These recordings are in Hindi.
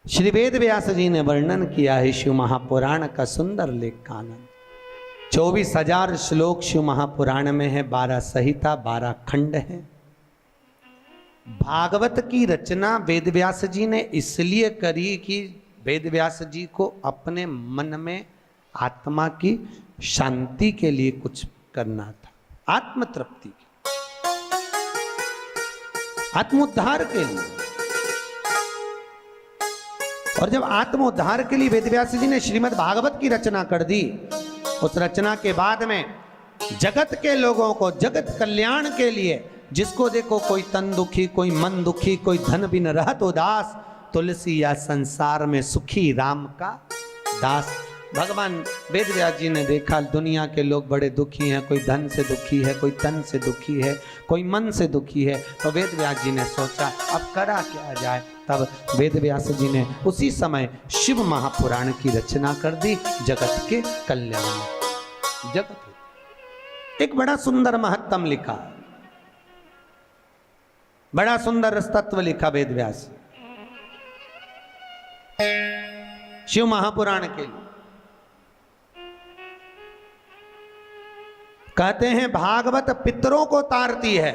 श्री वेद व्यास जी ने वर्णन किया है शिव महापुराण का सुंदर लेख कानन। 24,000 श्लोक शिव महापुराण में है, 12 संहिता 12 खंड है। भागवत की रचना वेद व्यास जी ने इसलिए करी कि वेद व्यास जी को अपने मन में आत्मा की शांति के लिए कुछ करना था, आत्म तृप्ति की, आत्मोद्धार के लिए। और जब आत्मोद्धार के लिए वेद व्यास जी ने श्रीमद् भागवत की रचना कर दी, उस रचना के बाद में जगत के लोगों को जगत कल्याण के लिए, जिसको देखो कोई तन दुखी, कोई मन दुखी, कोई धन बिन रहत उदास, तुलसी या संसार में सुखी राम का दास। भगवान वेद व्यास जी ने देखा दुनिया के लोग बड़े दुखी हैं, कोई धन से दुखी है, कोई तन से दुखी है, कोई मन से दुखी है। तो वेद व्यास जी ने सोचा अब करा क्या जाए। तब वेद व्यास जी ने उसी समय शिव महापुराण की रचना कर दी जगत के कल्याण में। जगत एक बड़ा सुंदर महत्तम लिखा, बड़ा सुंदर तत्व लिखा वेद व्यास शिव महापुराण के लिए। कहते हैं भागवत पितरों को तारती है,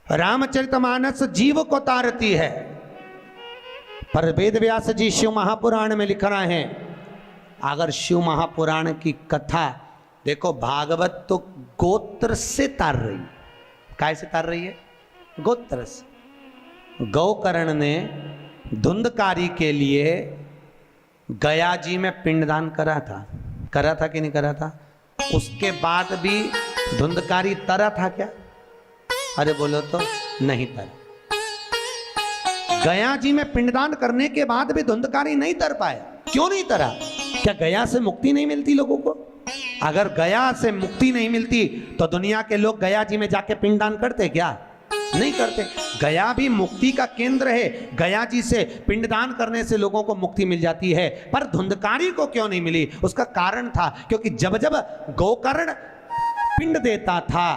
रामचरितमानस जीव को तारती है। पर वेद व्यास जी शिव महापुराण में लिख रहे हैं, अगर शिव महापुराण की कथा देखो, भागवत तो गोत्र से तार रही, काय से तार रही है? गोत्र से। गौकर्ण ने धुंधकारी के लिए गया जी में पिंडदान करा था कि नहीं करा था? उसके बाद भी धुंधकारी तरा था क्या? अरे बोलो तो नहीं तरा। गया जी में पिंडदान करने के बाद भी धुंधकारी नहीं तर पाया। क्यों नहीं तरा? क्या गया से मुक्ति नहीं मिलती लोगों को? अगर गया से मुक्ति नहीं मिलती तो दुनिया के लोग गया जी में जाके पिंडदान करते क्या? नहीं करते। गया भी मुक्ति का केंद्र है, गया जी से पिंडदान करने से लोगों को मुक्ति मिल जाती है। पर धुंधकारी को क्यों नहीं मिली? उसका कारण था क्योंकि जब जब गोकर्ण पिंड देता था,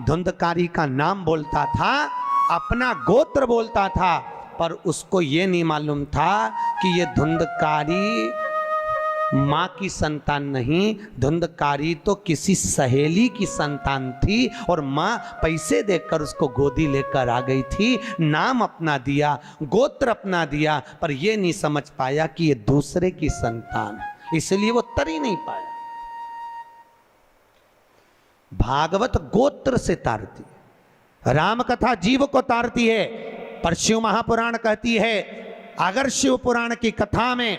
धुंधकारी का नाम बोलता था, अपना गोत्र बोलता था, पर उसको यह नहीं मालूम था कि यह धुंधकारी मां की संतान नहीं, धुंधकारी तो किसी सहेली की संतान थी और मां पैसे देकर उसको गोदी लेकर आ गई थी। नाम अपना दिया, गोत्र अपना दिया, पर यह नहीं समझ पाया कि यह दूसरे की संतान है, इसलिए वो तर ही नहीं पाया। भागवत गोत्र से तारती, राम कथा जीव को तारती है। पर शिव महापुराण कहती है अगर शिव पुराण की कथा में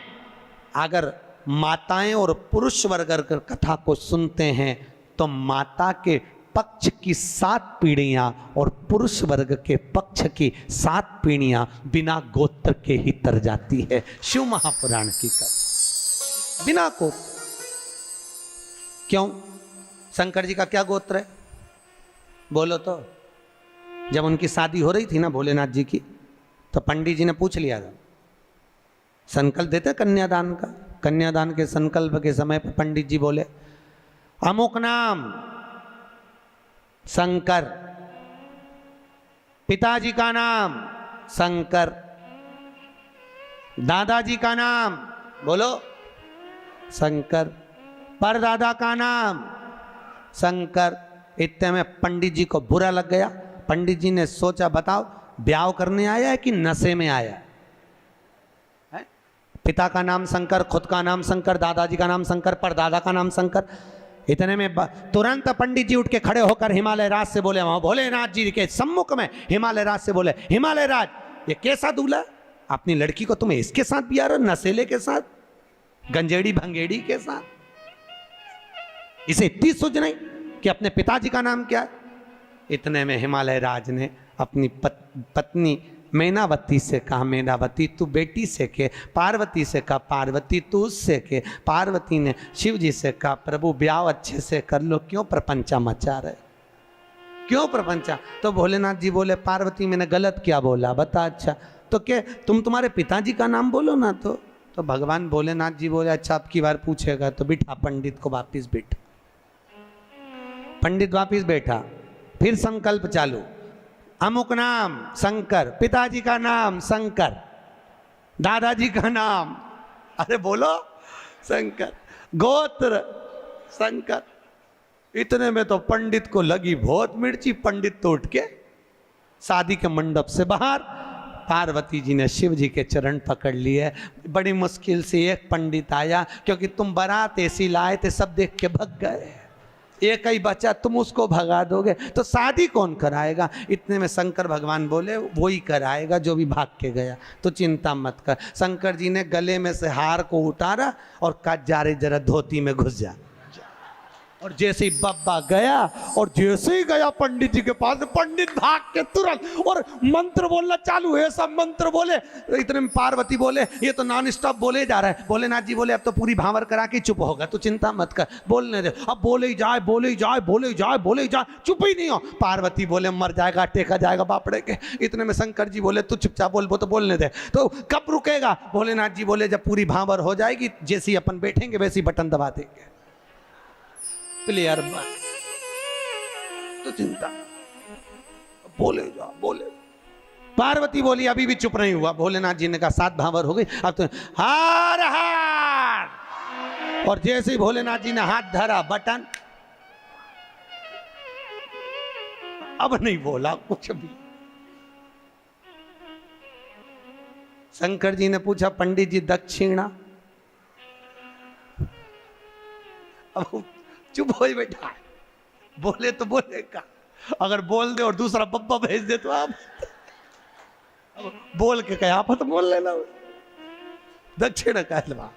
अगर माताएं और पुरुष वर्ग कथा को सुनते हैं तो माता के पक्ष की 7 पीढ़ियां और पुरुष वर्ग के पक्ष की 7 पीढ़ियां बिना गोत्र के ही तर जाती है। शिव महापुराण की कथा बिना गोत्र। क्यों? शंकर जी का क्या गोत्र है? बोलो तो। जब उनकी शादी हो रही थी ना भोलेनाथ जी की, तो पंडित जी ने पूछ लिया था, संकल्प देते कन्यादान का। कन्यादान के संकल्प के समय पर पंडित जी बोले अमुक नाम शंकर, पिताजी का नाम शंकर, दादाजी का नाम बोलो शंकर, परदादा का नाम शंकर। इतने में पंडित जी को बुरा लग गया। पंडित जी ने सोचा बताओ ब्याह करने आया है कि नशे में आया है? पिता का नाम शंकर, खुद का नाम शंकर, दादाजी का नाम शंकर, परदादा का नाम शंकर। इतने में तुरंत पंडित जी उठ के खड़े होकर हिमालय राज से बोले, वहां भोलेनाथ जी के सम्मुख में हिमालय राज से बोले, हिमालय राज ये कैसा दूल्हा? अपनी लड़की को तुम्हें इसके साथ भी आ रहा, नशेले के साथ, गंजेड़ी भंगेड़ी के साथ? इसे इतनी सूझ नहीं कि अपने पिताजी का नाम क्या है? इतने में हिमालय राज ने अपनी पत्नी मैनावती से कहा, मैनावती तू बेटी से के, पार्वती से कहा, पार्वती तू उससे के। पार्वती ने शिव जी से कहा, प्रभु ब्याह अच्छे से कर लो, क्यों प्रपंचा मचा रहे, क्यों प्रपंचा? तो भोलेनाथ जी बोले, पार्वती मैंने गलत क्या बोला बता? अच्छा तो क्या तुम्हारे पिताजी का नाम बोलो ना। तो भगवान भोलेनाथ जी बोले, अच्छा अब की बार पूछेगा तो बिठा पंडित को वापिस बिठा। पंडित वापिस बैठा, फिर संकल्प चालू, अमुक नाम शंकर, पिताजी का नाम शंकर, दादाजी का नाम, अरे बोलो शंकर, गोत्र शंकर। इतने में तो पंडित को लगी बहुत मिर्ची। पंडित तो उठ के शादी के मंडप से बाहर, पार्वती जी ने शिव जी के चरण पकड़ लिए। बड़ी मुश्किल से एक पंडित आया, क्योंकि तुम बारात ऐसी लाए थे, सब देख के भग गए, एक ही बच्चा, तुम उसको भगा दोगे तो शादी कौन कराएगा। इतने में शंकर भगवान बोले वो ही कराएगा जो भी भाग के गया, तो चिंता मत कर। शंकर जी ने गले में से हार को उतारा और कहा जा रे जरा धोती में घुस जा। और जैसे ही बब्बा गया, और जैसे ही गया पंडित जी के पास, पंडित भाग के तुरंत और मंत्र बोलना चालू है, सब मंत्र बोले। इतने में पार्वती बोले ये तो नॉन स्टॉप बोले जा रहा है। भोलेनाथ जी बोले अब तो पूरी भांवर करा के चुप होगा, तो चिंता मत कर, बोलने दे। अब बोले ही जाए, बोले ही जाए, बोले ही जाए, बोले ही जाए, चुप ही नहीं हो। पार्वती बोले मर जाएगा, टेका जाएगा बापड़े के। इतने में शंकर जी बोले तू चुपचाप बोल, वो तो बोलने दे। तो कब रुकेगा। भोलेनाथ जी बोले जब पूरी भांवर हो जाएगी, जैसे ही अपन बैठेंगे वैसे ही बटन दबा देंगे, प्लेयर बन, तो चिंता, बोले जा बोले। पार्वती बोली अभी भी चुप नहीं हुआ। भोलेनाथ जी ने कहा 7 भांवर हो गई, अब तो हार हार। और जैसे ही भोलेनाथ जी ने हाथ धरा बटन, अब नहीं बोला कुछ भी। शंकर जी ने पूछा पंडित जी दक्षिणा, अब चुप हो ही बैठा है, बोले तो बोलेगा, अगर बोल दे और दूसरा बब्बा भेज दे तो आप बोल के कहा आप तो बोल लेना दक्षिण कहलवा।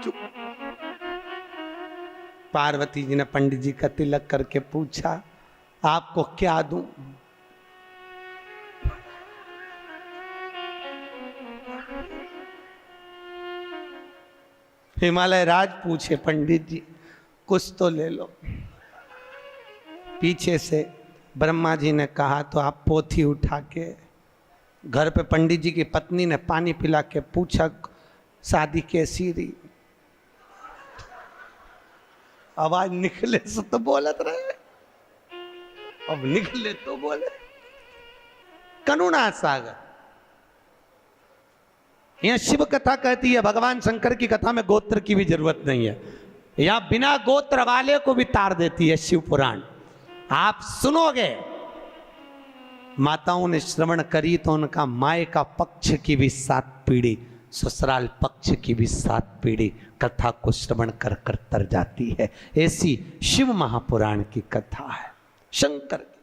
चुप। पार्वती जी ने पंडित जी का तिलक करके पूछा आपको क्या दूं। हिमालय राज पूछे पंडित जी कुछ तो ले लो। पीछे से ब्रह्मा जी ने कहा तो आप पोथी उठा के घर पे पंडित जी की पत्नी ने पानी पिला के पूछा शादी कैसी रही। आवाज निकले से तो बोलत रहे, अब निकले तो बोले। करुणा सागर यहाँ शिव कथा कहती है, भगवान शंकर की कथा में गोत्र की भी जरूरत नहीं है। यहाँ बिना गोत्र वाले को भी तार देती है शिव पुराण। आप सुनोगे, माताओं ने श्रवण करी तो उनका माए का पक्ष की भी 7 पीढ़ी, ससुराल पक्ष की भी 7 पीढ़ी कथा को श्रवण कर कर तर जाती है। ऐसी शिव महापुराण की कथा है शंकर की।